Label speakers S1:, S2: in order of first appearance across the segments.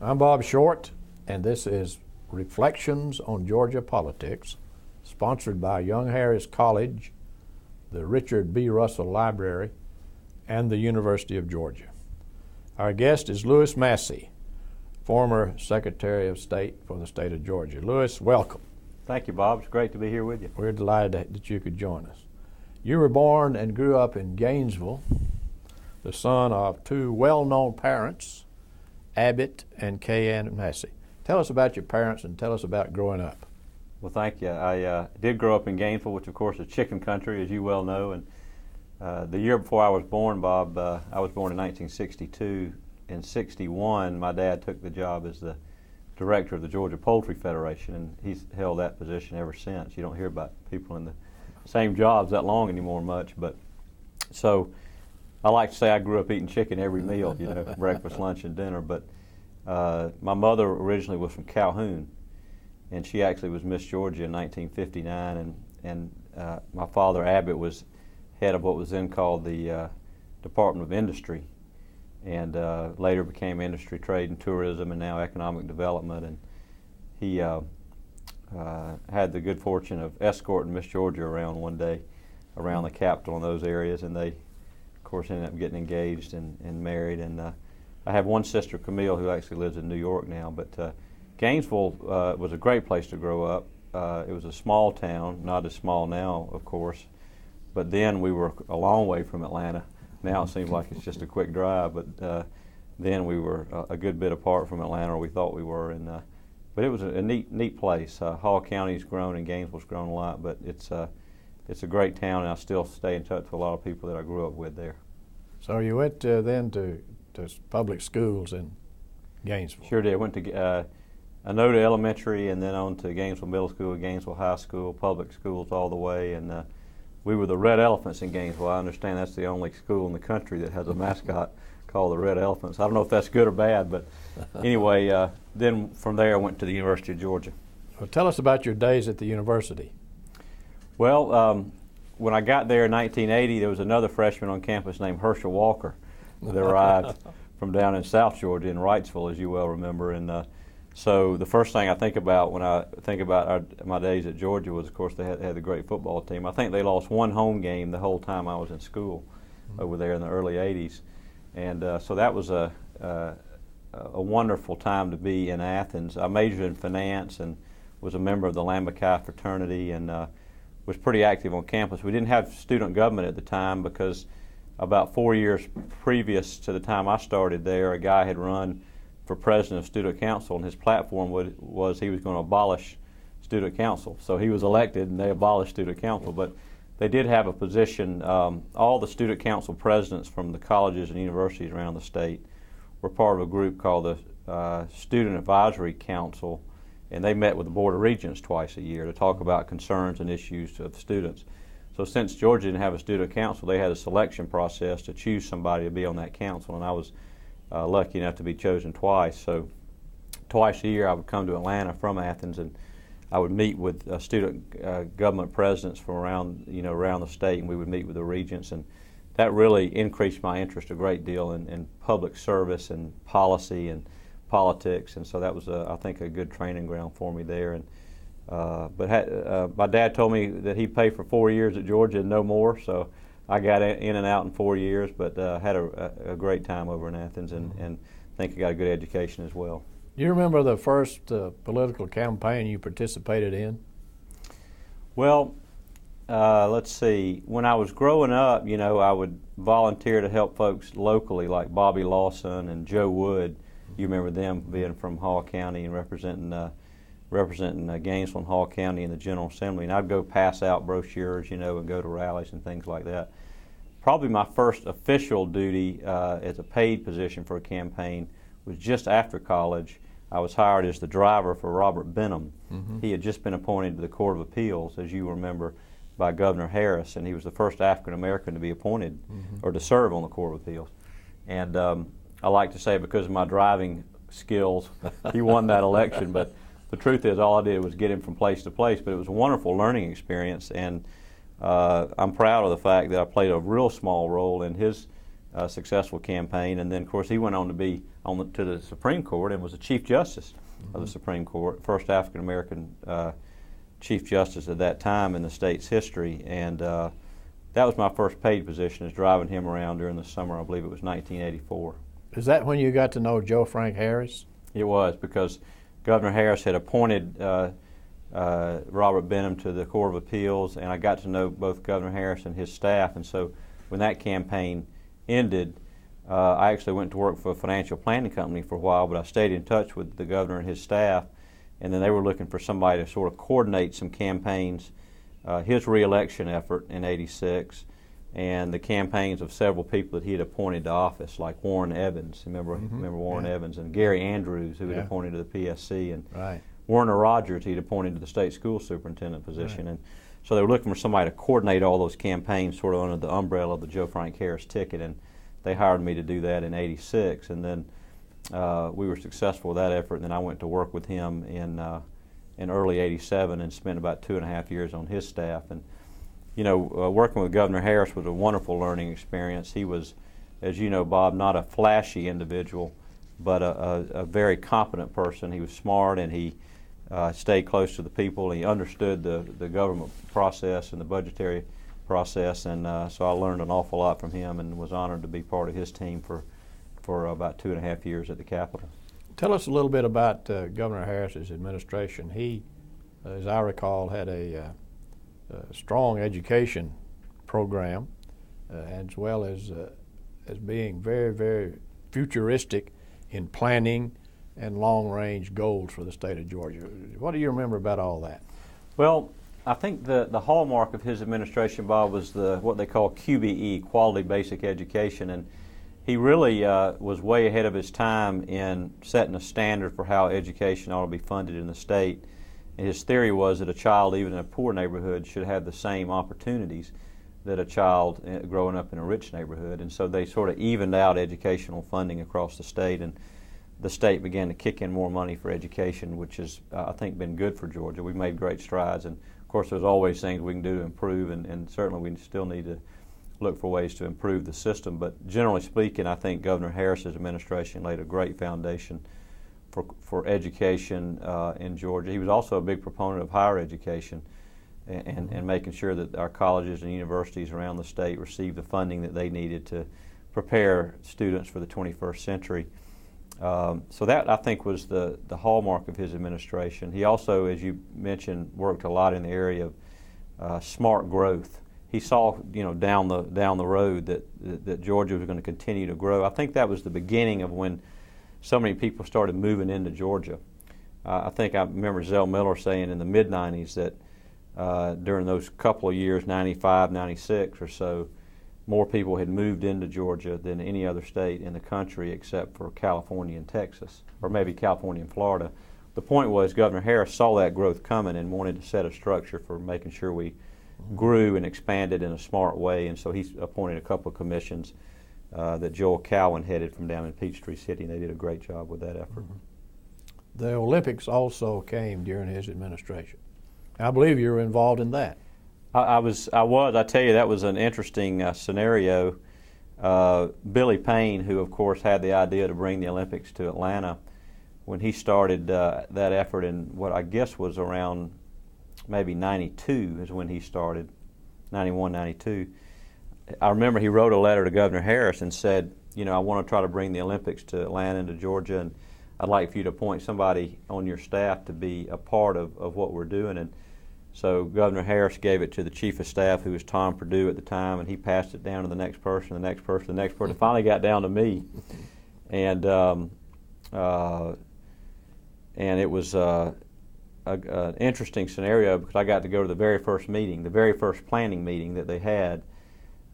S1: I'm Bob Short, and this is Reflections on Georgia Politics, sponsored by Young Harris College, the Richard B. Russell Library, and the University of Georgia. Our guest is Louis Massey, former Secretary of State for the state of Georgia. Louis, welcome.
S2: Thank you, Bob. It's great to be here with you.
S1: We're delighted that you could join us. You were born and grew up in Gainesville, the son of two well-known parents, Abbott and Kay Ann Massey. Tell us about your parents and tell us about growing up.
S2: Well, thank you. I did grow up in Gainesville, which of course is chicken country, as you well know. And the year before I was born, Bob, I was born in 1962. In 61, my dad took the job as the director of the Georgia Poultry Federation, and he's held that position ever since. You don't hear about people in the same jobs that long anymore much, but so I like to say I grew up eating chicken every meal, you know, breakfast, lunch, and dinner. But my mother originally was from Calhoun, and she actually was Miss Georgia in 1959, and my father, Abbott, was head of what was then called the Department of Industry, and later became Industry, Trade, and Tourism, and now Economic Development. And he had the good fortune of escorting Miss Georgia around one day, around the Capitol and those areas, and they, of course, ended up getting engaged and married. And I have one sister, Camille, who actually lives in New York now. But Gainesville was a great place to grow up. It was a small town, not as small now, of course, but then we were a long way from Atlanta. Now it seems like it's just a quick drive, but then we were a good bit apart from Atlanta, or we thought we were. And but it was a neat place. Hall County's grown and Gainesville's grown a lot, but it's a great town, and I still stay in touch with a lot of people that I grew up with there.
S1: So you went then to public schools in Gainesville?
S2: Sure did. I went to Anoda Elementary and then on to Gainesville Middle School, Gainesville High School, public schools all the way, and we were the Red Elephants in Gainesville. I understand that's the only school in the country that has a mascot called the Red Elephants. I don't know if that's good or bad, but anyway, then from there I went to the University of Georgia.
S1: Well, tell us about your days at the university.
S2: Well, when I got there in 1980, there was another freshman on campus named Herschel Walker that arrived from down in South Georgia in Wrightsville, as you well remember. And so the first thing I think about when I think about my days at Georgia was, of course, they had the great football team. I think they lost one home game the whole time I was in school over there in the early 80s. And so that was a wonderful time to be in Athens. I majored in finance and was a member of the Lambda Chi fraternity, and was pretty active on campus. We didn't have student government at the time because about 4 years previous to the time I started there, a guy had run for president of student council, and his platform was he was going to abolish student council. So he was elected, and they abolished student council. But they did have a position. All the student council presidents from the colleges and universities around the state were part of a group called the Student Advisory Council, and they met with the Board of Regents twice a year to talk about concerns and issues of students. So since Georgia didn't have a student council, they had a selection process to choose somebody to be on that council, and I was lucky enough to be chosen twice. So twice a year I would come to Atlanta from Athens, and I would meet with student government presidents from around the state, and we would meet with the regents, and that really increased my interest a great deal in public service and policy and politics, and so that was, I think, a good training ground for me there. And but my dad told me that he'd pay for 4 years at Georgia and no more, so I got in and out in 4 years, but had a great time over in Athens, and think I got a good education as well.
S1: Do you remember the first political campaign you participated in?
S2: Well, let's see. When I was growing up, I would volunteer to help folks locally, like Bobby Lawson and Joe Wood. You remember them being from Hall County and representing Gainesville and Hall County in the General Assembly. And I'd go pass out brochures, and go to rallies and things like that. Probably my first official duty as a paid position for a campaign was just after college. I was hired as the driver for Robert Benham. Mm-hmm. He had just been appointed to the Court of Appeals, as you remember, by Governor Harris, and he was the first African American to be appointed or to serve on the Court of Appeals. And I like to say because of my driving skills, he won that election, but the truth is all I did was get him from place to place, but it was a wonderful learning experience, and I'm proud of the fact that I played a real small role in his successful campaign. And then, of course, he went on to be to the Supreme Court and was the Chief Justice of the Supreme Court, first African American Chief Justice at that time in the state's history. And that was my first paid position, is driving him around during the summer. I believe it was 1984.
S1: Is that when you got to know Joe Frank Harris?
S2: It was, because Governor Harris had appointed Robert Benham to the Court of Appeals, and I got to know both Governor Harris and his staff. And so when that campaign ended, I actually went to work for a financial planning company for a while, but I stayed in touch with the governor and his staff, and then they were looking for somebody to sort of coordinate some campaigns, his reelection effort in '86, and the campaigns of several people that he had appointed to office, like Warren Evans. Remember Warren Evans, and Gary Andrews, who had appointed to the PSC, and Werner Rogers he'd appointed to the state school superintendent position. And so they were looking for somebody to coordinate all those campaigns sort of under the umbrella of the Joe Frank Harris ticket, and they hired me to do that in '86. And then we were successful with that effort, and then I went to work with him in early '87 and spent about 2.5 years on his staff. And you know, working with Governor Harris was a wonderful learning experience. He was, as you know, Bob, not a flashy individual, but a very competent person. He was smart, and he stayed close to the people. He understood the government process and the budgetary process, and so I learned an awful lot from him, and was honored to be part of his team for about 2.5 years at the Capitol.
S1: Tell us a little bit about Governor Harris's administration. He, as I recall, had a strong education program, as well as being very, very futuristic in planning and long-range goals for the state of Georgia. What do you remember about all that?
S2: Well, I think the hallmark of his administration, Bob, was what they call QBE, Quality Basic Education, and he really was way ahead of his time in setting a standard for how education ought to be funded in the state. And his theory was that a child, even in a poor neighborhood, should have the same opportunities that a child growing up in a rich neighborhood. And so they sort of evened out educational funding across the state, and the state began to kick in more money for education, which has, I think, been good for Georgia. We've made great strides, and of course there's always things we can do to improve, and certainly we still need to look for ways to improve the system. But generally speaking, I think Governor Harris's administration laid a great foundation for education in Georgia. He was also a big proponent of higher education and making sure that our colleges and universities around the state received the funding that they needed to prepare students for the 21st century. So that, I think, was the hallmark of his administration. He also, as you mentioned, worked a lot in the area of smart growth. He saw, down the road that Georgia was going to continue to grow. I think that was the beginning of when so many people started moving into Georgia. I think I remember Zell Miller saying in the mid-'90s that during those couple of years, 95, 96 or so, more people had moved into Georgia than any other state in the country except for California and Texas, or maybe California and Florida. The point was Governor Harris saw that growth coming and wanted to set a structure for making sure we grew and expanded in a smart way, and so he appointed a couple of commissions that Joel Cowan headed from down in Peachtree City, and they did a great job with that effort.
S1: The Olympics also came during his administration. I believe you were involved in that.
S2: I was. I tell you, that was an interesting scenario. Billy Payne, who of course had the idea to bring the Olympics to Atlanta, when he started that effort in what I guess was around maybe 92 is when he started, 91, 92. I remember he wrote a letter to Governor Harris and said, I want to try to bring the Olympics to Atlanta and to Georgia, and I'd like for you to appoint somebody on your staff to be a part of what we're doing. And so Governor Harris gave it to the chief of staff, who was Tom Perdue at the time, and he passed it down to the next person, the next person, the next person. It finally got down to me, and it was an interesting scenario because I got to go to the very first meeting, the very first planning meeting that they had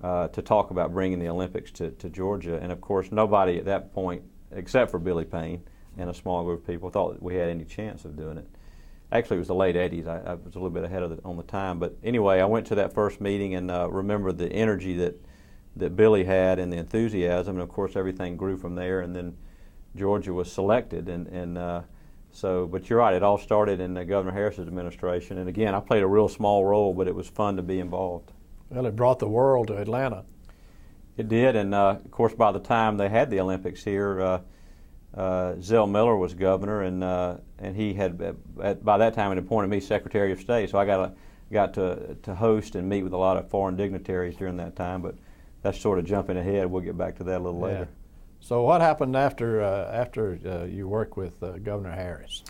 S2: to talk about bringing the Olympics to Georgia. And of course, nobody at that point, except for Billy Payne and a small group of people, thought that we had any chance of doing it. Actually, it was the late 80s. I was a little bit ahead of on the time. But anyway, I went to that first meeting and remember the energy that Billy had and the enthusiasm. And of course, everything grew from there. And then Georgia was selected. But you're right, it all started in Governor Harris's administration. And again, I played a real small role, but it was fun to be involved.
S1: Well, it brought the world to Atlanta.
S2: It did, and of course, by the time they had the Olympics here, Zell Miller was governor, and he had by that time had appointed me Secretary of State. So I got to host and meet with a lot of foreign dignitaries during that time. But that's sort of jumping ahead. We'll get back to that a little later.
S1: So what happened after you worked with Governor Harris?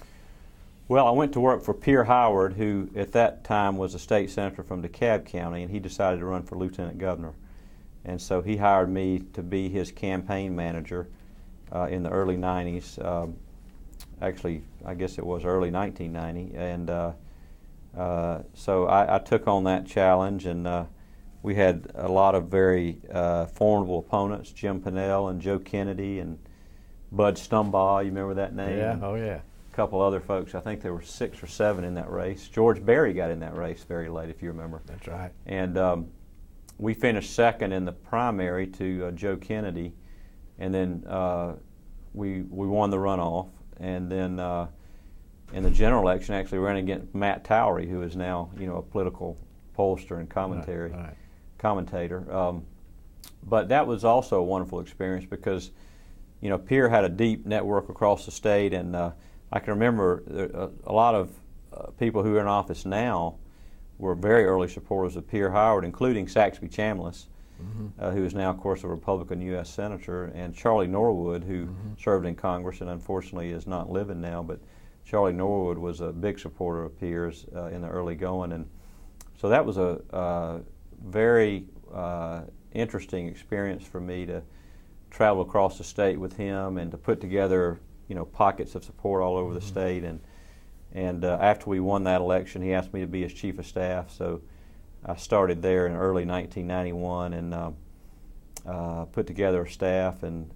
S2: Well, I went to work for Pierre Howard, who at that time was a state senator from DeKalb County, and he decided to run for lieutenant governor. And so he hired me to be his campaign manager in the early 90s. Actually, I guess it was early 1990. And so I took on that challenge, and we had a lot of very formidable opponents, Jim Pinnell and Joe Kennedy and Bud Stumbaugh. You remember that name?
S1: Yeah, oh yeah.
S2: A couple other folks. I think there were 6 or 7 in that race. George Berry got in that race very late, if you remember.
S1: That's right.
S2: And we finished second in the primary to Joe Kennedy, and then we won the runoff. And then in the general election, actually ran against Matt Towery, who is now a political pollster and commentator. But that was also a wonderful experience because Pierre had a deep network across the state, and I can remember a lot of people who are in office now were very early supporters of Pierre Howard, including Saxby Chambliss, who is now, of course, a Republican U.S. Senator, and Charlie Norwood, who served in Congress and unfortunately is not living now. But Charlie Norwood was a big supporter of Pierre's in the early going. And so that was a very interesting experience for me to travel across the state with him and to put together pockets of support all over the state. And after we won that election, he asked me to be his chief of staff. So I started there in early 1991 and put together a staff and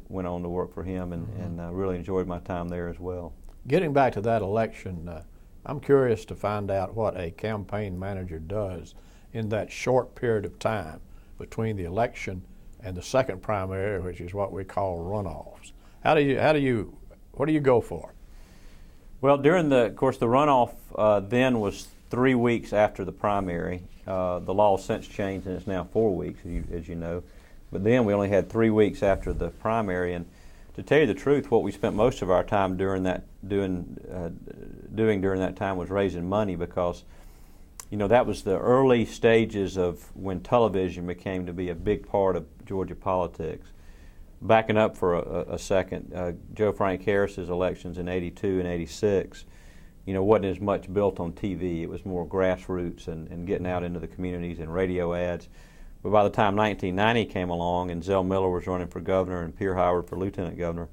S2: went on to work for him and really enjoyed my time there as well.
S1: Getting back to that election, I'm curious to find out what a campaign manager does in that short period of time between the election and the second primary, which is what we call runoffs. What do you go for?
S2: Well, of course, the runoff then was 3 weeks after the primary. The law has since changed, and it's now 4 weeks, as you know. But then we only had 3 weeks after the primary. And to tell you the truth, what we spent most of our time doing during that time was raising money, because that was the early stages of when television became to be a big part of Georgia politics. Backing up for a second, Joe Frank Harris's elections in '82 and '86, wasn't as much built on TV. It was more grassroots and getting out into the communities and radio ads. But by the time 1990 came along and Zell Miller was running for governor and Pierre Howard for lieutenant governor,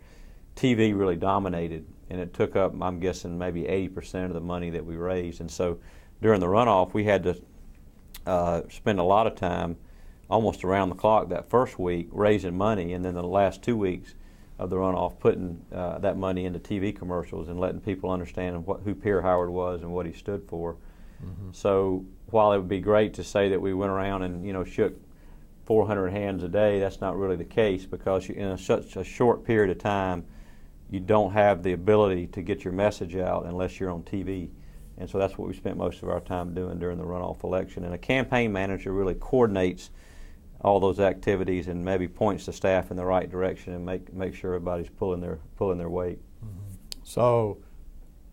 S2: TV really dominated, and it took up, I'm guessing, maybe 80% of the money that we raised. And so during the runoff, we had to spend a lot of time, almost around the clock, that first week raising money, and then the last 2 weeks of the runoff putting that money into TV commercials and letting people understand who Pierre Howard was and what he stood for. So while it would be great to say that we went around and shook 400 hands a day, that's not really the case, because in such a short period of time you don't have the ability to get your message out unless you're on TV. And so that's what we spent most of our time doing during the runoff election. And a campaign manager really coordinates all those activities and maybe points the staff in the right direction and make sure everybody's pulling their weight.
S1: So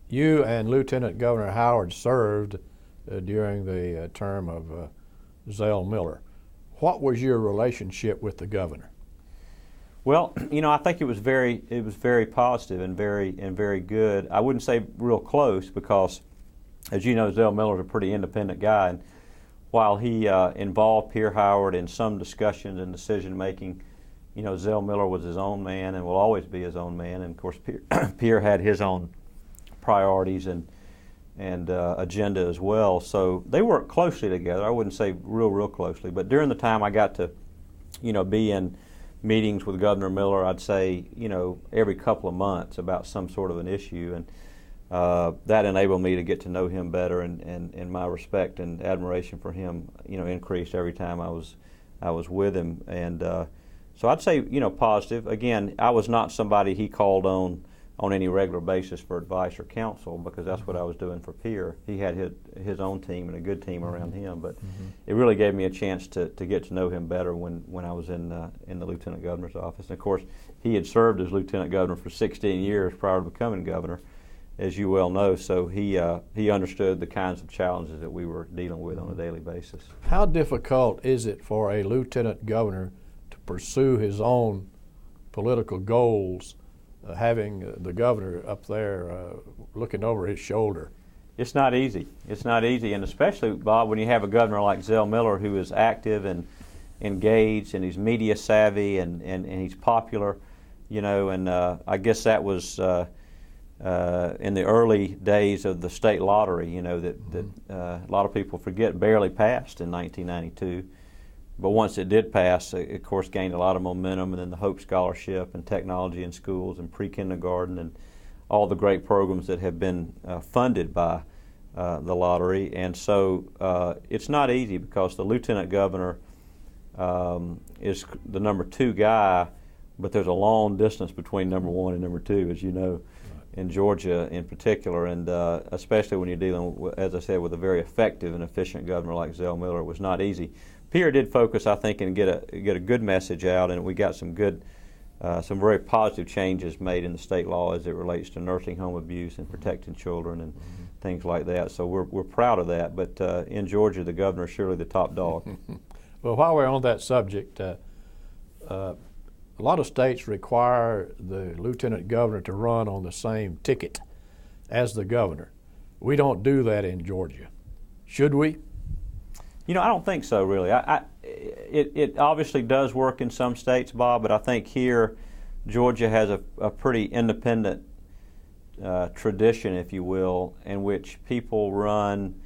S1: you and Lieutenant Governor Howard served during the term of Zell Miller. What was your relationship with the governor?
S2: Well, I think it was very positive and very good. I wouldn't say real close, because, as you know, Zell Miller's a pretty independent guy, and while he involved Pierre Howard in some discussions and decision making, Zell Miller was his own man and will always be his own man. And of course, Pierre had his own priorities and agenda as well. So they worked closely together. I wouldn't say real closely, but during the time I got to, be in meetings with Governor Miller, I'd say, every couple of months about some sort of an issue, and that enabled me to get to know him better, and my respect and admiration for him, increased every time I was with him. And so I'd say, positive. Again, I was not somebody he called on on any regular basis for advice or counsel, because that's what I was doing for Pierre. He had his own team and a good team around him, but it really gave me a chance to get to know him better when I was in the Lieutenant Governor's office. And of course, he had served as Lieutenant Governor for 16 years prior to becoming governor, as you well know, so he understood the kinds of challenges that we were dealing with on a daily basis.
S1: How difficult is it for a lieutenant governor to pursue his own political goals, having the governor up there looking over his shoulder?
S2: It's not easy. It's not easy, and especially, Bob, when you have a governor like Zell Miller, who is active and engaged, and he's media savvy, and he's popular, and I guess that was in the early days of the state lottery, that a lot of people forget barely passed in 1992. But once it did pass, it of course gained a lot of momentum, and then the Hope Scholarship and technology in schools and pre-kindergarten and all the great programs that have been funded by the lottery. And so it's not easy, because the lieutenant governor is the number 2 guy, but there's a long distance between number 1 and number 2, as you know, in Georgia in particular, and especially when you're dealing, as I said, with a very effective and efficient governor like Zell Miller. It was not easy. Pierre did focus, I think, and get a good message out, and we got some very positive changes made in the state law as it relates to nursing home abuse and protecting children and things like that. So we're proud of that. But in Georgia, the governor is surely the top dog.
S1: Well, while we're on that subject, a lot of states require the lieutenant governor to run on the same ticket as the governor. We don't do that in Georgia. Should we?
S2: I don't think so, really. It obviously does work in some states, Bob, but I think here Georgia has a pretty independent tradition, if you will, in which people run,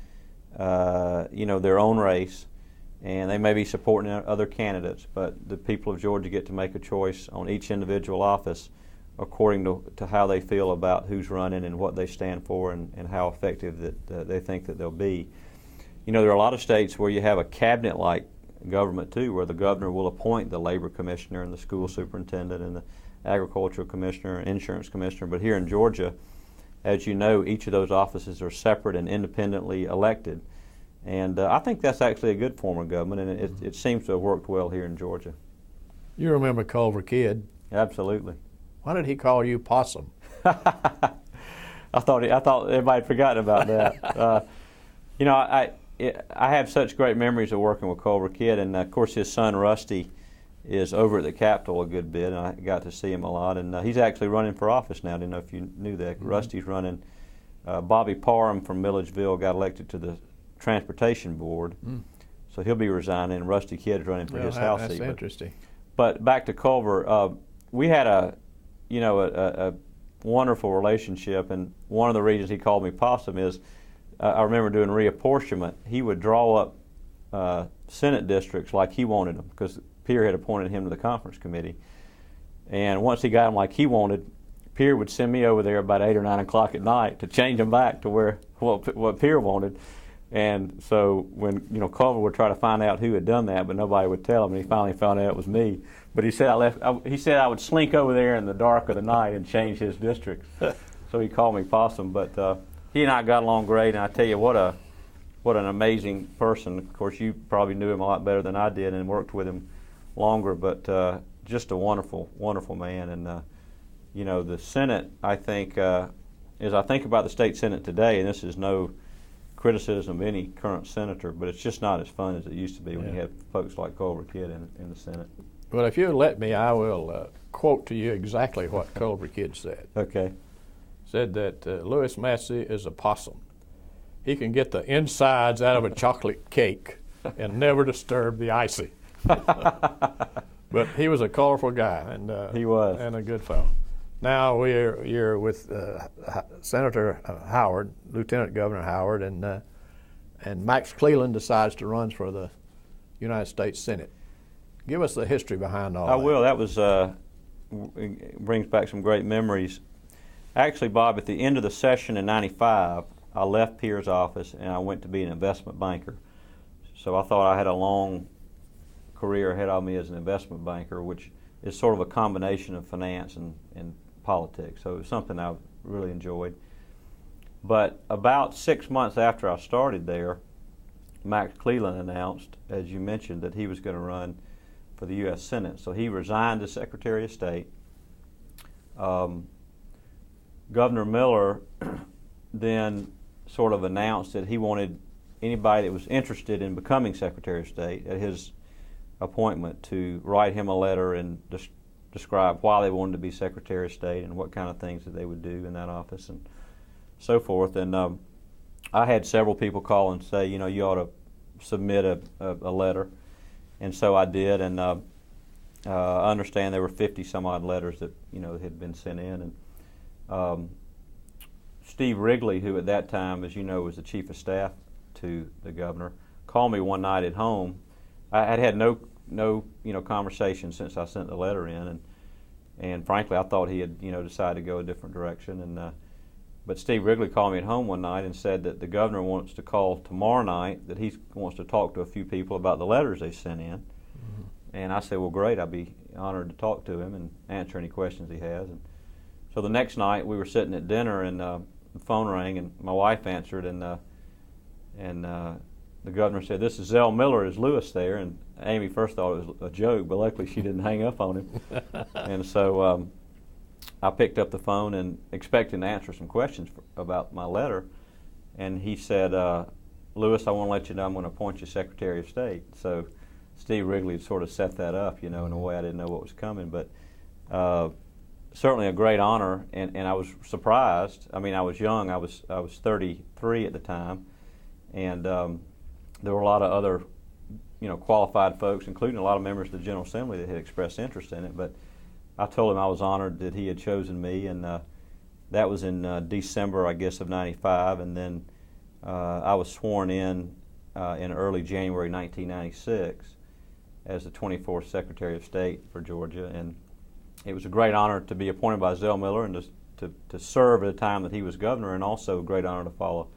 S2: their own race, and they may be supporting other candidates, but the people of Georgia get to make a choice on each individual office according to how they feel about who's running and what they stand for and how effective that they think that they'll be. There are a lot of states where you have a cabinet-like government, too, where the governor will appoint the labor commissioner and the school superintendent and the agricultural commissioner and insurance commissioner. But here in Georgia, as you know, each of those offices are separate and independently elected. And I think that's actually a good form of government, and it seems to have worked well here in Georgia.
S1: You remember Culver Kidd?
S2: Absolutely.
S1: Why did he call you Possum?
S2: I thought everybody had forgotten about that. I have such great memories of working with Culver Kidd, and of course his son Rusty is over at the Capitol a good bit, and I got to see him a lot. And he's actually running for office now. I didn't know if you knew that. Rusty's running. Bobby Parham from Milledgeville got elected to the Transportation Board, so he'll be resigning. And Rusty Kidd's running for his House seat.
S1: That's interesting.
S2: But back to Culver, we had a wonderful relationship, and one of the reasons he called me Possum is I remember doing reapportionment. He would draw up Senate districts like he wanted them, because Pierre had appointed him to the conference committee. And once he got them like he wanted, Pierre would send me over there about 8 or 9 o'clock at night to change them back to what Pierre wanted. And so when Culver would try to find out who had done that, but nobody would tell him, and he finally found out it was me. But he said I would slink over there in the dark of the night and change his districts. So he called me Possum. But he and I got along great, and I tell you what an amazing person. Of course, you probably knew him a lot better than I did and worked with him longer, but just a wonderful, wonderful man. And the Senate, I think, as I think about the state Senate today, and this is no criticism of any current senator, but it's just not as fun as it used to be when you have folks like Culver Kidd in the Senate.
S1: Well, if you'll let me, I will quote to you exactly what Culver Kidd said.
S2: Okay.
S1: Said that Louis Massey is a possum. He can get the insides out of a chocolate cake and never disturb the icing. But he was a colorful guy, and
S2: he was,
S1: and a good fellow. Now you're with Senator Howard, Lieutenant Governor Howard, and Max Cleland decides to run for the United States Senate. Give us the history behind all that.
S2: I will. That was brings back some great memories. Actually, Bob, at the end of the session in '95, I left Pierre's office and I went to be an investment banker. So I thought I had a long career ahead of me as an investment banker, which is sort of a combination of finance and politics. So it was something I really enjoyed. But about 6 months after I started there, Max Cleland announced, as you mentioned, that he was going to run for the U.S. Senate. So he resigned as Secretary of State. Governor Miller then sort of announced that he wanted anybody that was interested in becoming Secretary of State at his appointment to write him a letter and describe why they wanted to be Secretary of State and what kind of things that they would do in that office and so forth. And I had several people call and say, you know, you ought to submit a letter. And so I did, and I understand there were 50 some odd letters that, you know, had been sent in. And Steve Wrigley, who at that time, as you know, was the Chief of Staff to the governor, called me one night at home. I had had no conversation since I sent the letter in, and frankly, I thought he had, you know, decided to go a different direction. And but Steve Wrigley called me at home one night and said that the governor wants to call tomorrow night, that he wants to talk to a few people about the letters they sent in. Mm-hmm. And I said, well, great, I'd be honored to talk to him and answer any questions he has. And so the next night we were sitting at dinner, and the phone rang, and my wife answered, and the governor said, this is Zell Miller, is Lewis there? And Amy first thought it was a joke, but luckily she didn't hang up on him. And so I picked up the phone and expecting to answer some questions about my letter. And he said, Lewis, I want to let you know I'm going to appoint you Secretary of State. So Steve Wrigley had sort of set that up, you know, in a way I didn't know what was coming. But certainly a great honor, and I was surprised. I mean, I was young. I was 33 at the time. And there were a lot of other, you know, qualified folks, including a lot of members of the General Assembly that had expressed interest in it. But I told him I was honored that he had chosen me, and that was in December, I guess, of '95. And then I was sworn in early January 1996 as the 24th Secretary of State for Georgia. And it was a great honor to be appointed by Zell Miller and to serve at a time that he was governor, and also a great honor to follow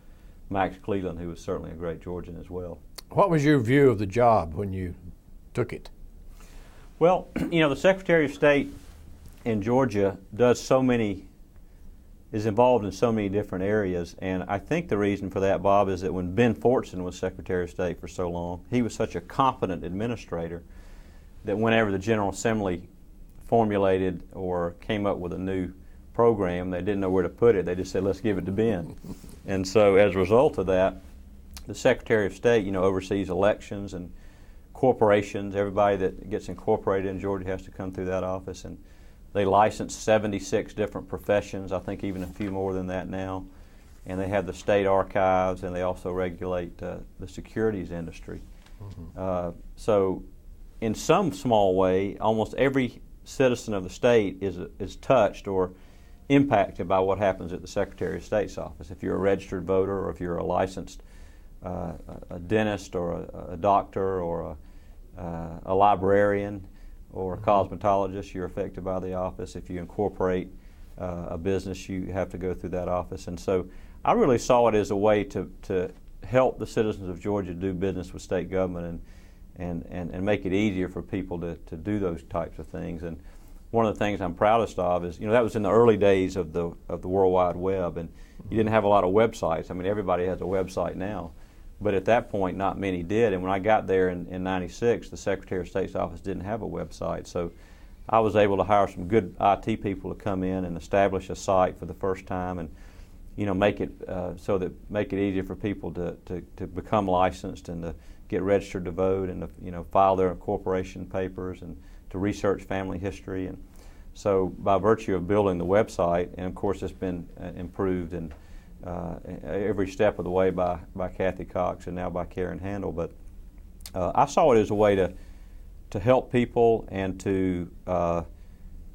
S2: Max Cleland, who was certainly a great Georgian as well. What
S1: was your view of the job when you took it?
S2: Well, you know, the Secretary of State in Georgia is involved in so many different areas, and I think the reason for that, Bob, is that when Ben Fortson was Secretary of State for so long, he was such a competent administrator that whenever the General Assembly formulated or came up with a new program, they didn't know where to put it. They just said, let's give it to Ben. And so as a result of that, the Secretary of State, you know, oversees elections and corporations. Everybody that gets incorporated in Georgia has to come through that office, and they license 76 different professions, I think even a few more than that now. And they have the state archives, and they also regulate the securities industry. Mm-hmm. So in some small way, almost every citizen of the state is touched or impacted by what happens at the Secretary of State's office. If you're a registered voter, or if you're a licensed a dentist, or a doctor, or a librarian, or a cosmetologist, you're affected by the office. If you incorporate a business, you have to go through that office. And so I really saw it as a way to help the citizens of Georgia do business with state government and make it easier for people to do those types of things. And one of the things I'm proudest of is, you know, that was in the early days of the World Wide Web, and you didn't have a lot of websites. I mean, everybody has a website now, but at that point, not many did. And when I got there in '96, the Secretary of State's office didn't have a website. So I was able to hire some good IT people to come in and establish a site for the first time, and, you know, make it easier for people to become licensed and to get registered to vote, and to, you know, file their incorporation papers and to research family history. And so by virtue of building the website, and of course it's been improved and every step of the way by Kathy Cox and now by Karen Handel, but I saw it as a way to help people and to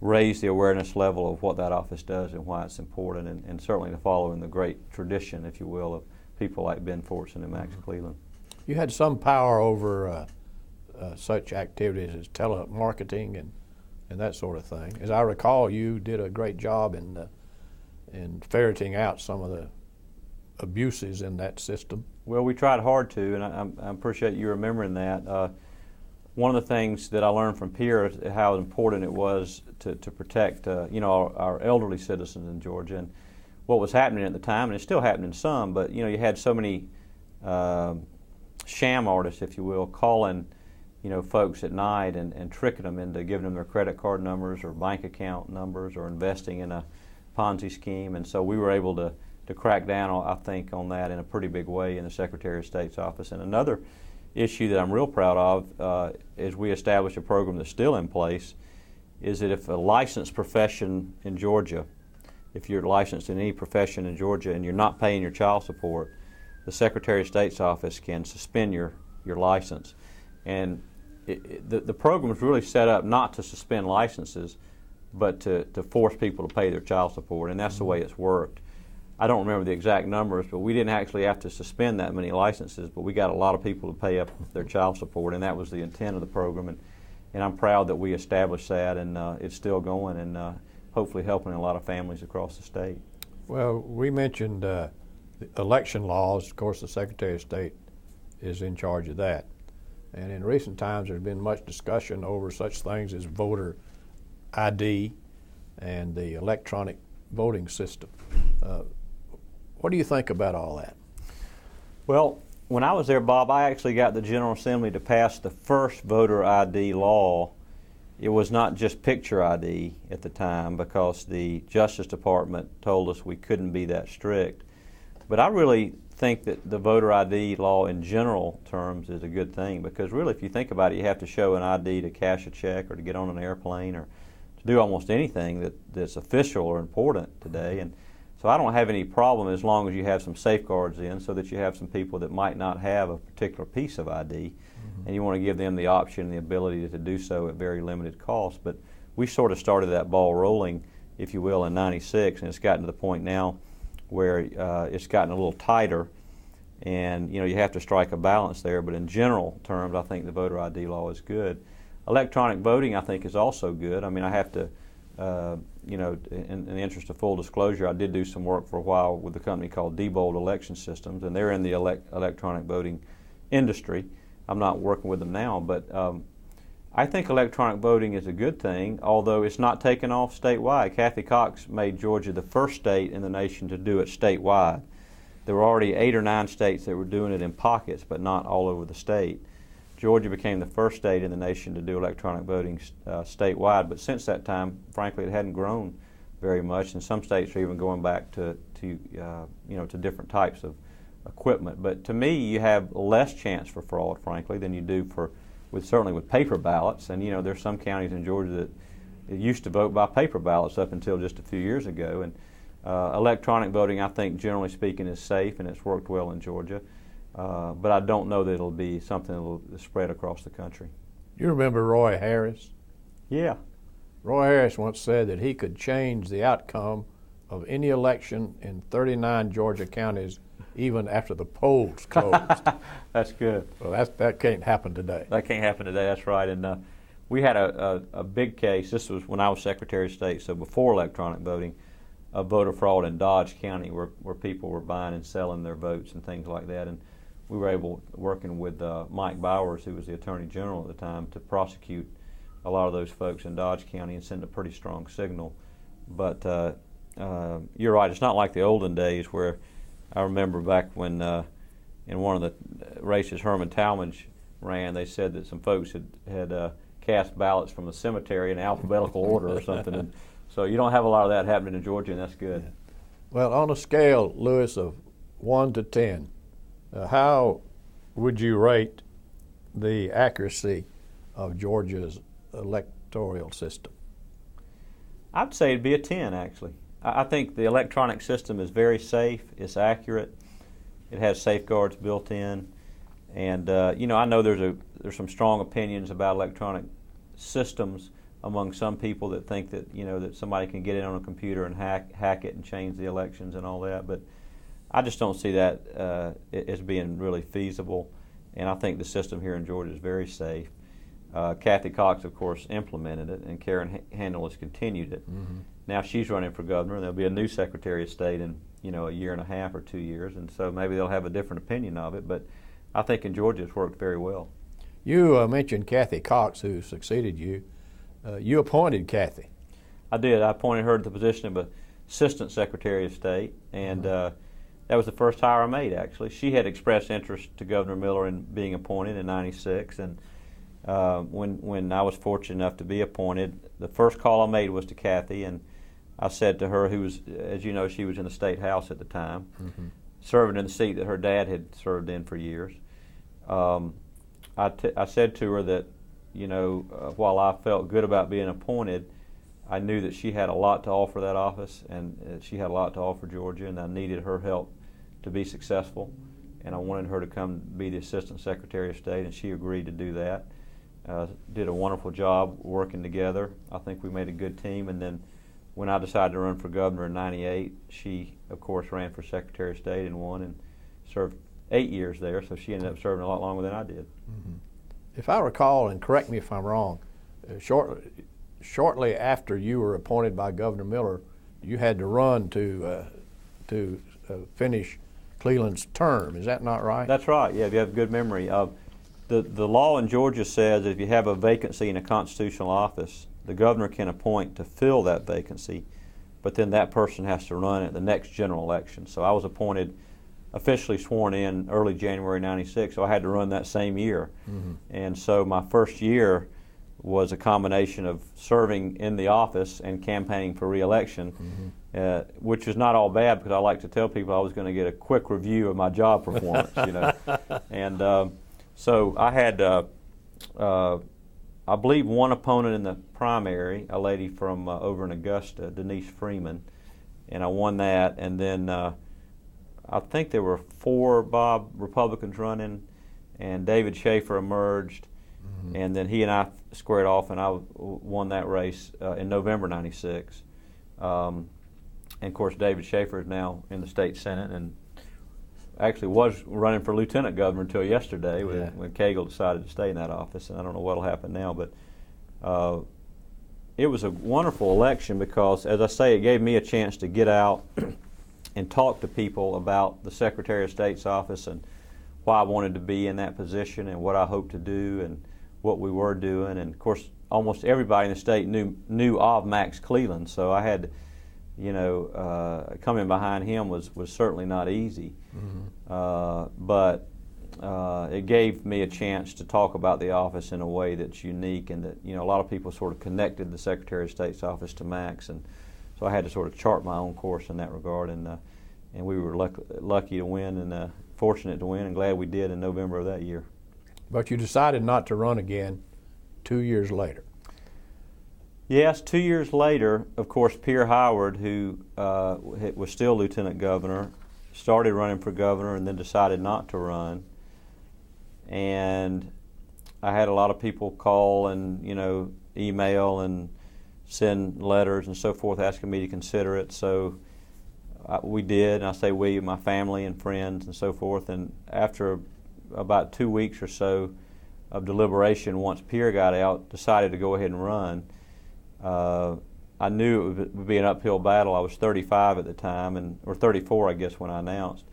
S2: raise the awareness level of what that office does and why it's important, and certainly to follow in the great tradition, if you will, of people like Ben Fortson and Max Cleland.
S1: You had some power over such activities as telemarketing and that sort of thing. As I recall, you did a great job in ferreting out some of the abuses in that system.
S2: Well, we tried hard to, and I appreciate you remembering that. one of the things that I learned from Pierre is how important it was to protect our elderly citizens in Georgia, and what was happening at the time, and it's still happening some, but you had so many sham artists, if you will, calling folks at night and tricking them into giving them their credit card numbers or bank account numbers or investing in a Ponzi scheme. And so we were able to crack down, I think, on that in a pretty big way in the Secretary of State's office. And another issue that I'm real proud of is we established a program that's still in place, is that if a licensed profession in Georgia, if you're licensed in any profession in Georgia and you're not paying your child support, the Secretary of State's office can suspend your license. And the program is really set up not to suspend licenses, but to force people to pay their child support, and that's the way it's worked. I don't remember the exact numbers, but we didn't actually have to suspend that many licenses, but we got a lot of people to pay up their child support, and that was the intent of the program. And I'm proud that we established that, and it's still going, and hopefully helping a lot of families across the state.
S1: Well, we mentioned the election laws. Of course, the Secretary of State is in charge of that. And in recent times, there's been much discussion over such things as voter ID and the electronic voting system. What do you think about all that?
S2: Well, when I was there, Bob, I actually got the General Assembly to pass the first voter ID law. It was not just picture ID at the time, because the Justice Department told us we couldn't be that strict. But I really think that the voter ID law in general terms is a good thing, because really, if you think about it, you have to show an ID to cash a check or to get on an airplane or to do almost anything that's official or important today. And so I don't have any problem as long as you have some safeguards in, so that you have some people that might not have a particular piece of ID, and you want to give them the option and the ability to do so at very limited cost. But we sort of started that ball rolling, if you will, in '96, and it's gotten to the point now where it's gotten a little tighter, and you have to strike a balance there. But in general terms, I think the voter ID law is good. Electronic voting, I think, is also good. I mean, I have to, in the interest of full disclosure, I did do some work for a while with a company called Diebold Election Systems, and they're in the electronic voting industry. I'm not working with them now, but I think electronic voting is a good thing, although it's not taken off statewide. Kathy Cox made Georgia the first state in the nation to do it statewide. There were already 8 or 9 states that were doing it in pockets, but not all over the state. Georgia became the first state in the nation to do electronic voting statewide, but since that time, frankly, it hadn't grown very much, and some states are even going back to different types of equipment. But to me, you have less chance for fraud, frankly, than you do certainly with paper ballots. And there's some counties in Georgia that used to vote by paper ballots up until just a few years ago. And electronic voting, I think, generally speaking, is safe, and it's worked well in Georgia. But I don't know that it'll be something that will spread across the country.
S1: You remember Roy Harris?
S2: Yeah.
S1: Roy Harris once said that he could change the outcome of any election in 39 Georgia counties even after the polls closed.
S2: That's good.
S1: Well, that can't happen today.
S2: That can't happen today, that's right. And we had a big case. This was when I was Secretary of State, so before electronic voting, of voter fraud in Dodge County, where people were buying and selling their votes and things like that. And we were able, working with Mike Bowers, who was the Attorney General at the time, to prosecute a lot of those folks in Dodge County and send a pretty strong signal. But you're right, it's not like the olden days where I remember back when in one of the races Herman Talmadge ran, they said that some folks had cast ballots from the cemetery in alphabetical order or something. And so you don't have a lot of that happening in Georgia, and that's good.
S1: Yeah. Well, on a scale, Lewis, of 1 to 10, how would you rate the accuracy of Georgia's electoral system?
S2: I'd say it'd be a 10, actually. I think the electronic system is very safe. It's accurate. It has safeguards built in. And I know there's some strong opinions about electronic systems among some people that think that that somebody can get in on a computer and hack it and change the elections and all that. But I just don't see that as being really feasible. And I think the system here in Georgia is very safe. Kathy Cox, of course, implemented it, and Karen Handel has continued it. Mm-hmm. Now she's running for governor, and there'll be a new Secretary of State in a year and a half or 2 years, and so maybe they'll have a different opinion of it. But I think in Georgia it's worked very well.
S1: You mentioned Kathy Cox, who succeeded you. You appointed Kathy.
S2: I did. I appointed her to the position of Assistant Secretary of State, and that was the first hire I made, actually. She had expressed interest to Governor Miller in being appointed in '96, and when I was fortunate enough to be appointed, the first call I made was to Kathy, and I said to her, who was, as you know, she was in the State House at the time, serving in the seat that her dad had served in for years. I said to her that, while I felt good about being appointed, I knew that she had a lot to offer that office, and she had a lot to offer Georgia, and I needed her help to be successful, and I wanted her to come be the Assistant Secretary of State, and she agreed to do that. Did a wonderful job working together. I think we made a good team, and then when I decided to run for governor in '98, she, of course, ran for Secretary of State and won, and served 8 years there, so she ended up serving a lot longer than I did.
S1: If I recall, and correct me if I'm wrong, shortly after you were appointed by Governor Miller, you had to run to finish Cleland's term. Is that not right?
S2: That's right. Yeah, you have a good memory. The law in Georgia says if you have a vacancy in a constitutional office, the governor can appoint to fill that vacancy, but then that person has to run at the next general election. So I was appointed, officially sworn in early January '96, so I had to run that same year. And so my first year was a combination of serving in the office and campaigning for re-election, which is not all bad, because I like to tell people I was going to get a quick review of my job performance, And so I had, I believe, one opponent in the primary, a lady from over in Augusta, Denise Freeman, and I won that. And then I think there were 4 Republicans running, and David Schaefer emerged, and then he and I squared off, and I won that race in November '96. And of course, David Schaefer is now in the state senate, and actually was running for lieutenant governor until yesterday when Cagle decided to stay in that office, and I don't know what will happen now, but it was a wonderful election because, as I say, it gave me a chance to get out and talk to people about the Secretary of State's office and why I wanted to be in that position and what I hoped to do and what we were doing. And of course, almost everybody in the state knew of Max Cleland, so I had, coming behind him was certainly not easy. But it gave me a chance to talk about the office in a way that's unique, and that a lot of people sort of connected the Secretary of State's office to Max, and so I had to sort of chart my own course in that regard, and we were lucky to win, and fortunate to win, and glad we did in November of that year.
S1: But you decided not to run again 2 years later.
S2: Yes, 2 years later, of course, Pierre Howard, who was still lieutenant governor, started running for governor and then decided not to run. And I had a lot of people call and, email and send letters and so forth asking me to consider it. So we did, and I say we, my family and friends and so forth. And after about 2 weeks or so of deliberation, once Pierre got out, decided to go ahead and run. I knew it would be an uphill battle. I was 35 at the time, or 34, I guess, when I announced.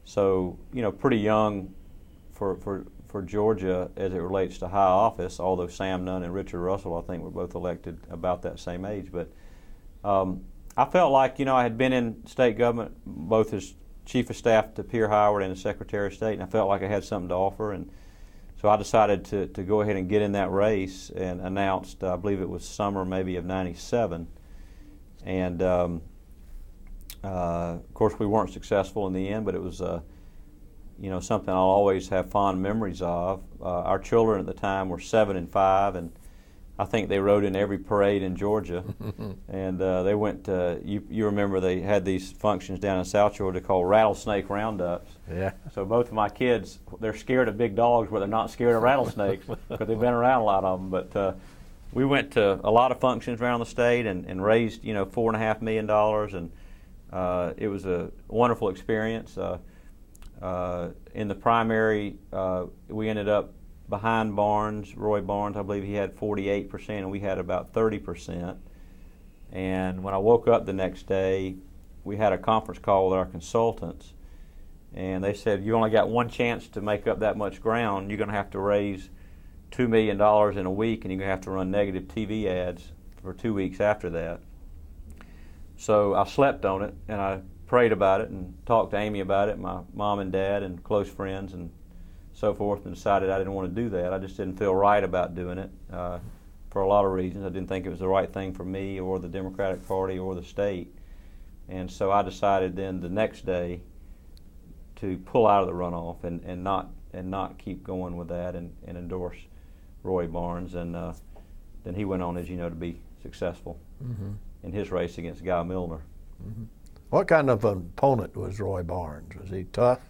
S2: So, pretty young for Georgia as it relates to high office, although Sam Nunn and Richard Russell, I think, were both elected about that same age. But I felt like, I had been in state government both as chief of staff to Pierre Howard and as Secretary of State, and I felt like I had something to offer. And so I decided to go ahead and get in that race, and announced, I believe it was summer maybe of '97. And of course we weren't successful in the end, but it was something I'll always have fond memories of. Our children at the time were 7 and 5, and I think they rode in every parade in Georgia. And they went to, you remember they had these functions down in South Georgia called rattlesnake roundups.
S1: Yeah.
S2: So both of my kids, they're scared of big dogs, but they're not scared of rattlesnakes because they've been around a lot of them. But we went to a lot of functions around the state and raised, $4.5 million, and it was a wonderful experience. In the primary, we ended up behind Barnes, Roy Barnes. I believe he had 48%, and we had about 30%. And when I woke up the next day, we had a conference call with our consultants, and they said, you only got one chance to make up that much ground. You're going to have to raise $2 million in a week, and you're going to have to run negative TV ads for 2 weeks after that. So I slept on it, and I prayed about it and talked to Amy about it, my mom and dad and close friends and so forth, and decided I didn't want to do that. I just didn't feel right about doing it for a lot of reasons. I didn't think it was the right thing for me or the Democratic Party or the state. And so I decided then the next day to pull out of the runoff and not keep going with that and endorse Roy Barnes. And then he went on, as you know, to be successful in his race against Guy Milner.
S1: What kind of an opponent was Roy Barnes? Was he tough?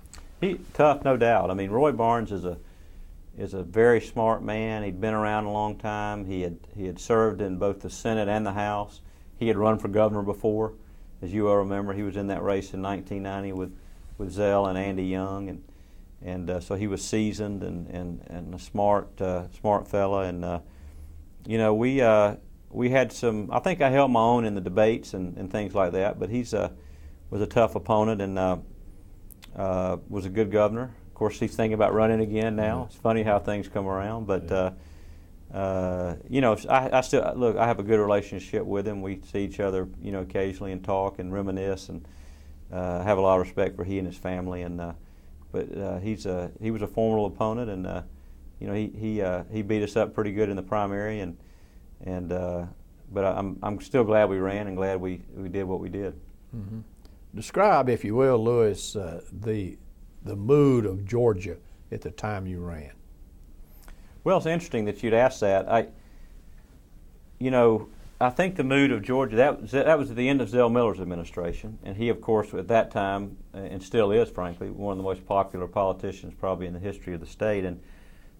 S2: Tough, no doubt. I mean, Roy Barnes is a very smart man. He'd been around a long time. He had served in both the Senate and the House. He had run for governor before, as you all remember. He was in that race in 1990 with Zell and Andy Young, and so he was seasoned and a smart fella. And you know, we had some. I think I held my own in the debates and things like that. But he's was a tough opponent and was a good governor. Of course, he's thinking about running again now. It's funny how things come around, but you know, I still look. I have a good relationship with him. We see each other, you know, occasionally and talk and reminisce, and have a lot of respect for he and his family. And but he was a formidable opponent, and you know, he beat us up pretty good in the primary, and but I'm still glad we ran and glad we did what we did.
S1: Describe, if you will, Lewis, the mood of Georgia at the time you ran.
S2: Well, it's interesting that you'd ask that. You know, I think the mood of Georgia, that was at the end of Zell Miller's administration, and he, of course, at that time, and still is, frankly, one of the most popular politicians probably in the history of the state. And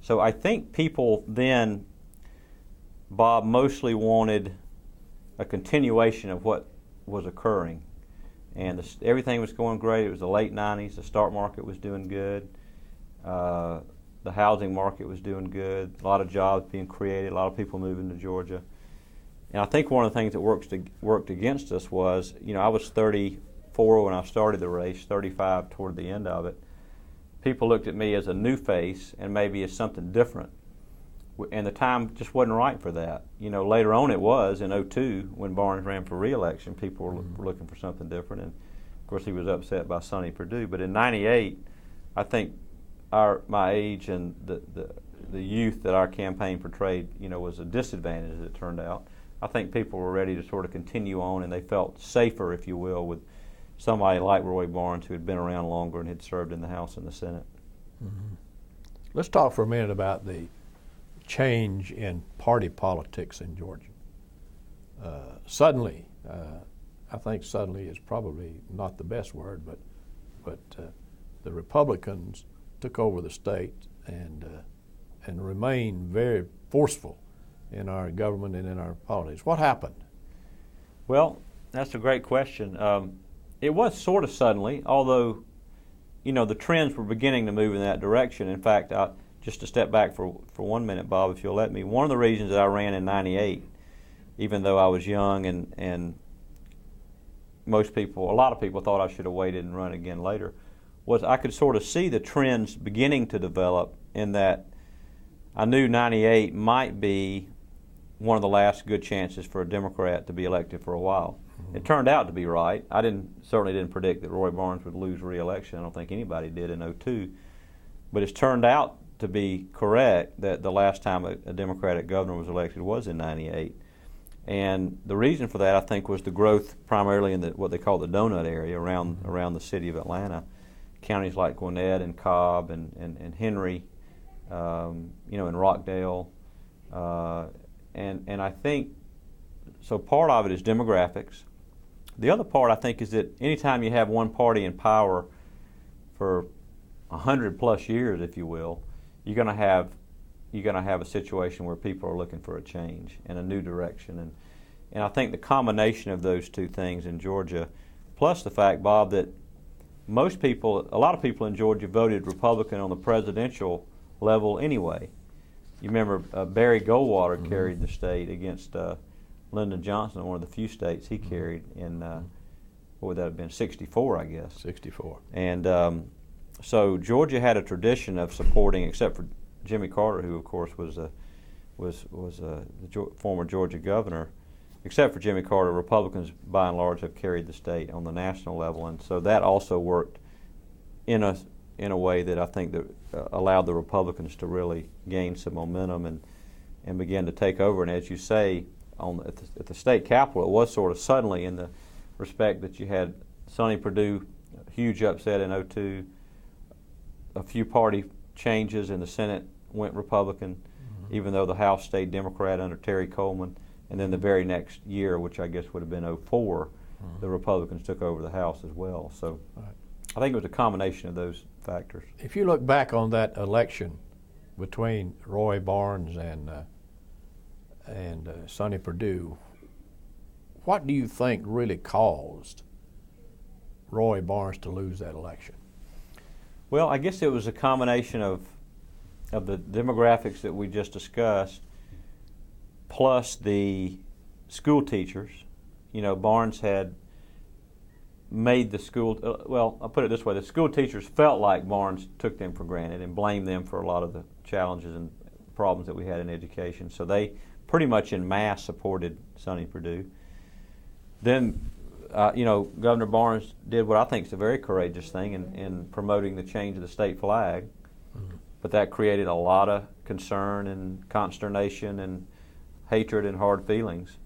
S2: so I think people then, Bob, mostly wanted a continuation of what was occurring. And everything was going great. It was the late 90s. The stock market was doing good. The housing market was doing good. A lot of jobs being created. A lot of people moving to Georgia. And I think one of the things that worked against us was, you know, I was 34 when I started the race, 35 toward the end of it. People looked at me as a new face and maybe as something different. And the time just wasn't right for that. You know, later on it was in 2002 when Barnes ran for reelection. People were looking for something different, and of course he was upset by Sonny Perdue. But in '98, I think my age and the youth that our campaign portrayed, you know, was a disadvantage as it turned out. I think people were ready to sort of continue on, and they felt safer, if you will, with somebody like Roy Barnes, who had been around longer and had served in the House and the Senate.
S1: Let's talk for a minute about the change in party politics in Georgia. Suddenly, I think suddenly is probably not the best word, but the Republicans took over the state and remain very forceful in our government and in our politics. What happened?
S2: Well, that's a great question. It was sort of suddenly, although, you know, the trends were beginning to move in that direction. In fact, just to step back for 1 minute, Bob, if you'll let me, one of the reasons that I ran in '98, even though I was young and a lot of people thought I should have waited and run again later, was I could sort of see the trends beginning to develop in that I knew '98 might be one of the last good chances for a Democrat to be elected for a while. It turned out to be right. I certainly didn't predict that Roy Barnes would lose re-election. I don't think anybody did in '02. But it's turned out to be correct that the last time a Democratic governor was elected was in '98. And the reason for that, I think, was the growth primarily in what they call the donut area around the city of Atlanta. Counties like Gwinnett and Cobb and Henry, you know, and Rockdale. And I think, so part of it is demographics. The other part, I think, is that anytime you have one party in power for 100+ years, if you will, you're going to have a situation where people are looking for a change and a new direction. And I think the combination of those two things in Georgia, plus the fact, Bob, that a lot of people in Georgia voted Republican on the presidential level anyway. You remember Barry Goldwater carried the state against Lyndon Johnson, one of the few states he carried in, what would that have been, 64, I guess.
S1: 64.
S2: And so Georgia had a tradition of supporting, except for Jimmy Carter, who of course was the former Georgia governor. Except for Jimmy Carter, Republicans by and large have carried the state on the national level, and so that also worked in a way that I think that allowed the Republicans to really gain some momentum and begin to take over. And as you say, at the state capitol, it was sort of suddenly, in the respect that you had Sonny Perdue, a huge upset in 2002, a few party changes, and the Senate went Republican, even though the House stayed Democrat under Terry Coleman. And then the very next year, which I guess would have been 2004, the Republicans took over the House as well. So I think it was a combination of those factors.
S1: If you look back on that election between Roy Barnes and Sonny Perdue, what do you think really caused Roy Barnes to lose that election?
S2: Well, I guess it was a combination of the demographics that we just discussed, plus the school teachers. You know, Barnes had made the school, well, I'll put it this way, the school teachers felt like Barnes took them for granted and blamed them for a lot of the challenges and problems that we had in education. So they pretty much en masse supported Sonny Perdue. Then, Governor Barnes did what I think is a very courageous thing in promoting the change of the state flag. But that created a lot of concern and consternation and hatred and hard feelings,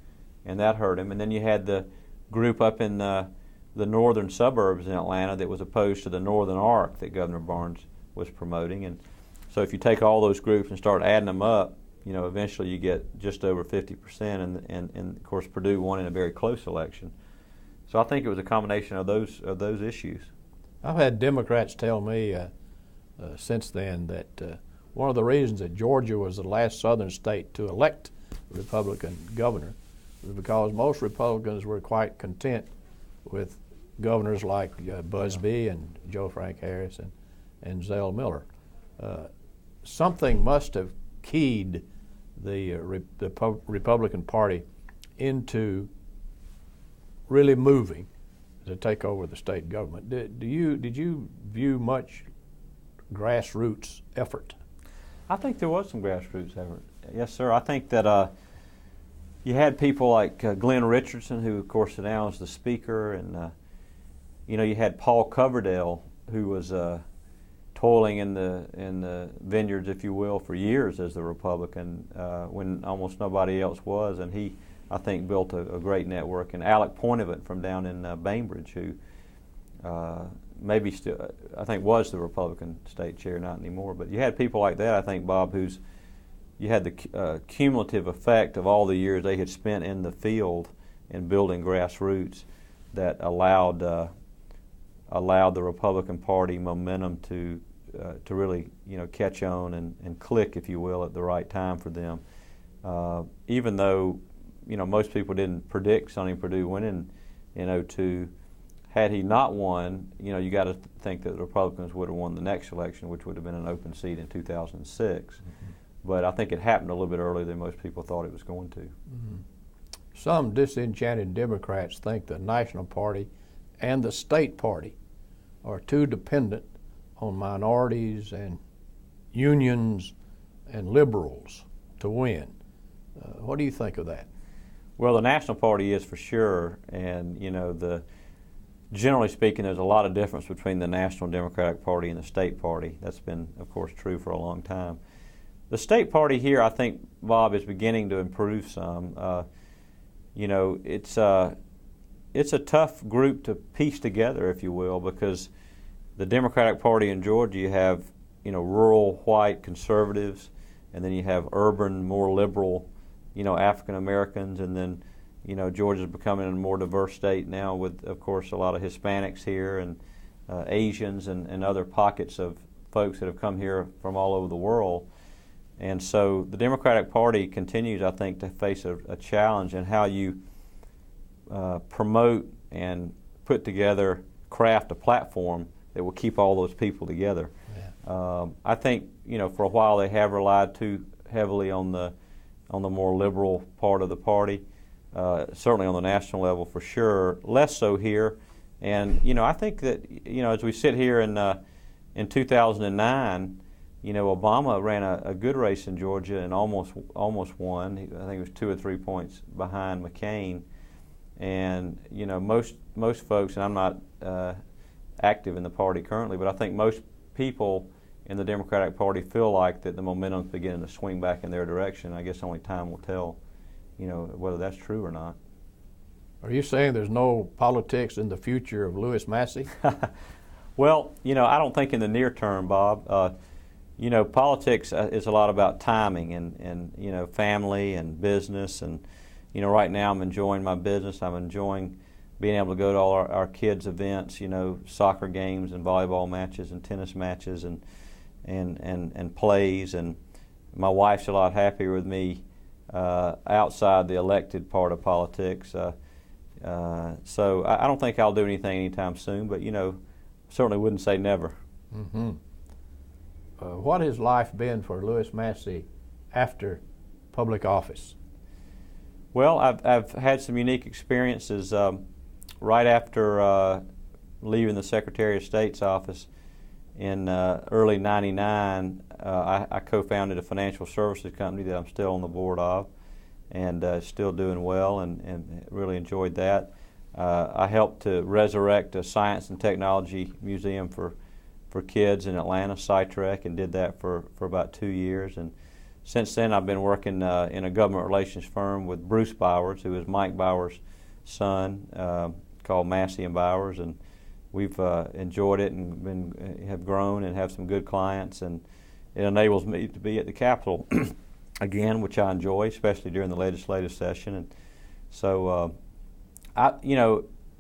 S2: and that hurt him. And then you had the group up in the northern suburbs in Atlanta that was opposed to the northern arc that Governor Barnes was promoting. And so if you take all those groups and start adding them up, eventually you get just over 50%, and of course Perdue won in a very close election. So I think it was a combination of those issues.
S1: I've had Democrats tell me since then that one of the reasons that Georgia was the last southern state to elect a Republican governor was because most Republicans were quite content with governors like Busby and Joe Frank Harris and Zell Miller. Something must have keyed the Republican Party into really moving to take over the state government. Did you view much grassroots effort?
S2: I think there was some grassroots effort. Yes, sir. I think that you had people like Glenn Richardson, who of course now is the speaker, and you had Paul Coverdale, who was toiling in the vineyards, if you will, for years as the Republican when almost nobody else was, and he, I think, built a great network. And Alec Poinevant from down in Bainbridge, who maybe still, I think, was the Republican state chair, not anymore. But you had people like that, I think, Bob, you had the cumulative effect of all the years they had spent in the field in building grassroots that allowed the Republican Party momentum to really catch on and click, if you will, at the right time for them. Even though most people didn't predict Sonny Perdue winning in 2002, had he not won, you got to think that the Republicans would have won the next election, which would have been an open seat in 2006. Mm-hmm. But I think it happened a little bit earlier than most people thought it was going to.
S1: Mm-hmm. Some disenchanted Democrats think the National Party and the State Party are too dependent on minorities and unions and liberals to win. What do you think of that?
S2: Well, the National Party is for sure, and generally speaking, there's a lot of difference between the National Democratic Party and the State Party. That's been, of course, true for a long time. The State Party here, I think, Bob, is beginning to improve some. It's a tough group to piece together, if you will, because the Democratic Party in Georgia, you have, rural white conservatives, and then you have urban, more liberal, African Americans, and then, Georgia's becoming a more diverse state now with, of course, a lot of Hispanics here and Asians and other pockets of folks that have come here from all over the world. And so the Democratic Party continues, I think, to face a challenge in how you promote and put together, craft a platform that will keep all those people together. Yeah. I think, for a while they have relied too heavily on the more liberal part of the party, certainly on the national level for sure, less so here. And, I think that, as we sit here in 2009, Obama ran a good race in Georgia and almost won. I think it was 2 or 3 points behind McCain. And most folks, and I'm not active in the party currently, but I think most people in the Democratic Party feel like that the momentum's beginning to swing back in their direction. I guess only time will tell, whether that's true or not.
S1: Are you saying there's no politics in the future of Lewis Massey?
S2: Well, I don't think in the near term, Bob. Politics is a lot about timing and family and business. And, right now I'm enjoying my business. I'm enjoying being able to go to all our kids' events, soccer games and volleyball matches and tennis matches and plays. And my wife's a lot happier with me outside the elected part of politics. So I don't think I'll do anything anytime soon, but, certainly wouldn't say never.
S1: Mm-hmm. What has life been for Lewis Massey after public office?
S2: Well, I've had some unique experiences. Right after leaving the Secretary of State's office in early '99, I co-founded a financial services company that I'm still on the board of, and still doing well, and really enjoyed that. I helped to resurrect a science and technology museum for kids in Atlanta, SciTrek, and did that for about 2 years. And since then, I've been working in a government relations firm with Bruce Bowers, who is Mike Bowers' son, called Massey and Bowers, and we've enjoyed it and have grown and have some good clients, and it enables me to be at the Capitol again, which I enjoy, especially during the legislative session. And so,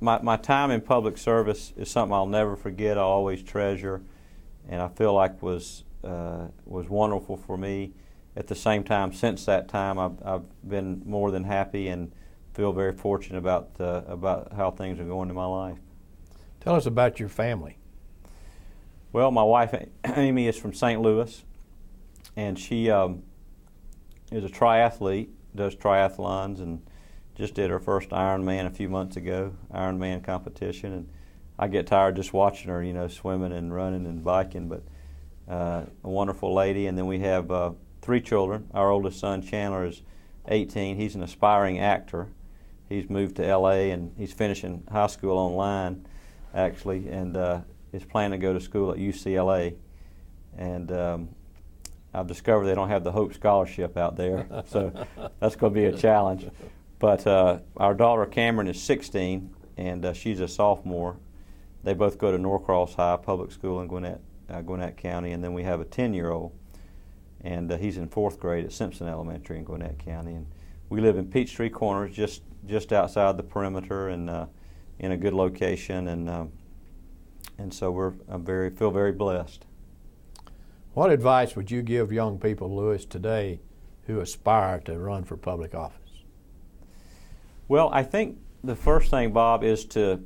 S2: my time in public service is something I'll never forget. I'll always treasure, and I feel like was wonderful for me. At the same time, since that time, I've been more than happy and feel very fortunate about how things are going in my life.
S1: Tell us about your family.
S2: Well, my wife Amy is from St. Louis, and she is a triathlete, does triathlons, and just did her first Ironman a few months ago, Ironman competition. And I get tired just watching her, swimming and running and biking, but a wonderful lady. And then we have 3 children. Our oldest son, Chandler, is 18. He's an aspiring actor. He's moved to L.A. and he's finishing high school online, actually, and is planning to go to school at UCLA. And I've discovered they don't have the Hope Scholarship out there, so that's going to be a challenge. But our daughter Cameron is 16, and she's a sophomore. They both go to Norcross High Public School in Gwinnett County, and then we have a 10-year-old, and he's in 4th grade at Simpson Elementary in Gwinnett County. And we live in Peachtree Corners, just outside the perimeter, and in a good location, and so feel very blessed.
S1: What advice would you give young people, Lewis, today who aspire to run for public office?
S2: Well, I think the first thing, Bob, is to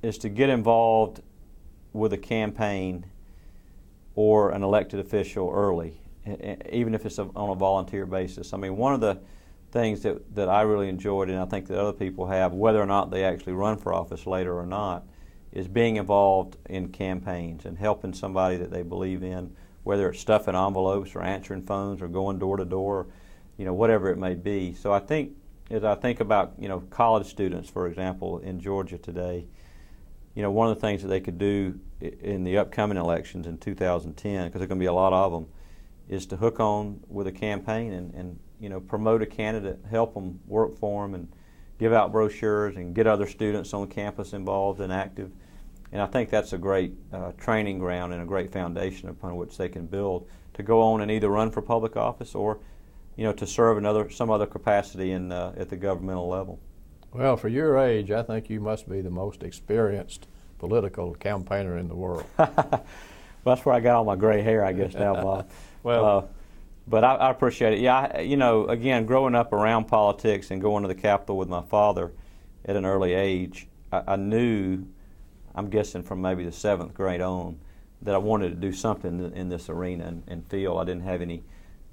S2: get involved with a campaign or an elected official early, even if it's on a volunteer basis. I mean, one of the things that I really enjoyed, and I think that other people have, whether or not they actually run for office later or not, is being involved in campaigns and helping somebody that they believe in, whether it's stuffing envelopes or answering phones or going door to door, whatever it may be. So I think, as I think about, college students, for example, in Georgia today, one of the things that they could do in the upcoming elections in 2010, because there's going to be a lot of them, is to hook on with a campaign and promote a candidate, help them, work for them, and give out brochures and get other students on campus involved and active. And I think that's a great training ground and a great foundation upon which they can build to go on and either run for public office or, to serve some other capacity at the governmental level.
S1: Well, for your age, I think you must be the most experienced political campaigner in the world.
S2: Well, that's where I got all my gray hair, I guess, now, Bob.
S1: Well,
S2: but I appreciate it. Yeah, again, growing up around politics and going to the Capitol with my father at an early age, I knew, I'm guessing from maybe the 7th grade on, that I wanted to do something in this arena and feel I didn't have any,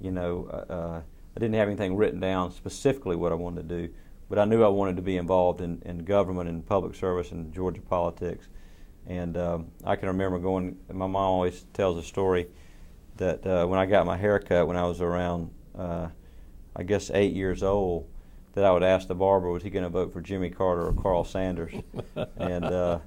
S2: I didn't have anything written down specifically what I wanted to do, but I knew I wanted to be involved in government and public service and Georgia politics. And I can remember my mom always tells a story, that when I got my hair cut when I was around, I guess 8 years old, that I would ask the barber, was he going to vote for Jimmy Carter or Carl Sanders? And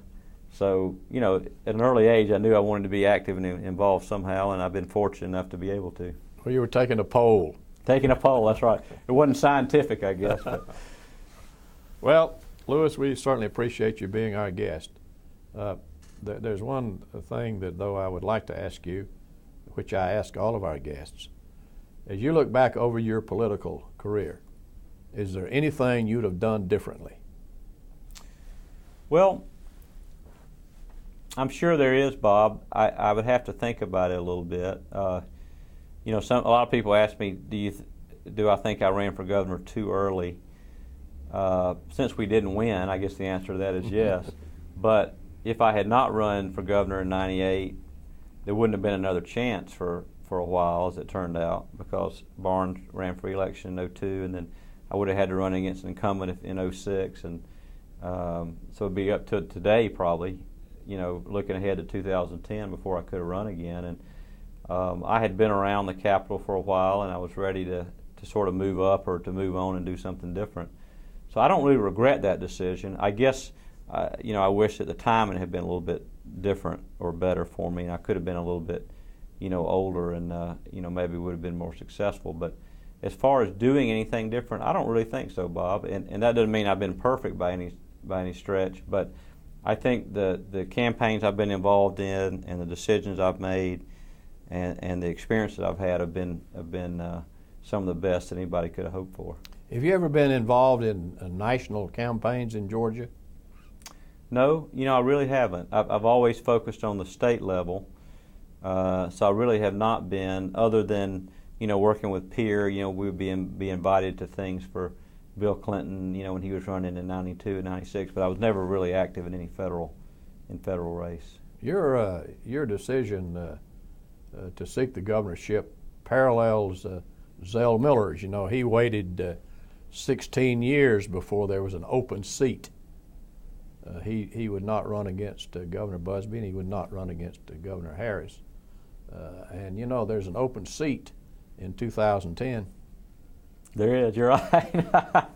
S2: so, you know, at an early age, I knew I wanted to be active and involved somehow, and I've been fortunate enough to be able to.
S1: Well, you were taking a poll.
S2: Taking a poll, that's right. It wasn't scientific, I guess. But.
S1: Well, Lewis, we certainly appreciate you being our guest. There's one thing that, though, I would like to ask you, which I ask all of our guests. As you look back over your political career, is there anything you'd have done differently?
S2: Well, I'm sure there is, Bob. I would have to think about it a little bit. You know, a lot of people ask me, do I think I ran for governor too early? Since we didn't win, I guess the answer to that is yes. But if I had not run for governor in '98, there wouldn't have been another chance for a while, as it turned out, because Barnes ran for re-election in '02, and then I would have had to run against an incumbent in '06, and so it'd be up to today probably, you know, looking ahead to 2010 before I could have run again. And I had been around the Capitol for a while, and I was ready to sort of move up or to move on and do something different. So I don't really regret that decision. I guess, you know, I wish at the time it had been a little bit different or better for me, and I could have been a little bit, you know, older and, you know, maybe would have been more successful. But as far as doing anything different, I don't really think so, Bob. And that doesn't mean I've been perfect by any stretch, but I think the campaigns I've been involved in and the decisions I've made and the experiences I've had have been some of the best that anybody could have hoped for.
S1: Have you ever been involved in national campaigns in Georgia?
S2: No, you know, I really haven't. I've always focused on the state level, so I really have not been, other than, you know, working with Pierre. You know, we would be invited to things for Bill Clinton, you know, when he was running in '92 and '96, but I was never really active in any federal race.
S1: Your decision to seek the governorship parallels Zell Miller's. You know, he waited 16 years before there was an open seat. He would not run against Governor Busby, and he would not run against Governor Harris. And you know, there's an open seat in 2010.
S2: There is. You're right.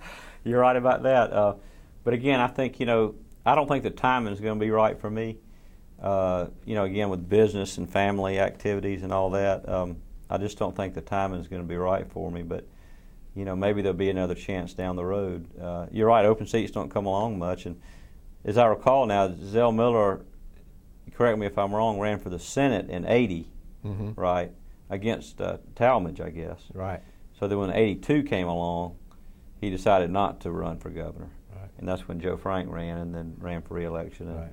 S2: You're right about that. But again, I think, you know, I don't think the timing is going to be right for me. You know, again, with business and family activities and all that, I just don't think the timing is going to be right for me. But, you know, maybe there'll be another chance down the road. You're right. Open seats don't come along much. And as I recall now, Zell Miller, correct me if I'm wrong, ran for the Senate in '80, right, against Talmadge, I guess.
S1: Right.
S2: So then when '82 came along, he decided not to run for governor.
S1: Right.
S2: And that's when Joe Frank ran and then ran for re-election.
S1: Right.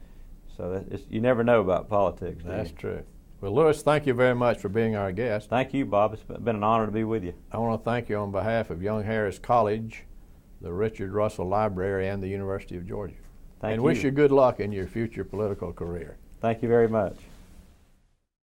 S2: So you never know about politics.
S1: That's true. Well, Lewis, thank you very much for being our guest.
S2: Thank you, Bob. It's been an honor to be with you.
S1: I want to thank you on behalf of Young Harris College, the Richard Russell Library, and the University of Georgia.
S2: Thank you.
S1: And wish you good luck in your future political career.
S2: Thank you very much.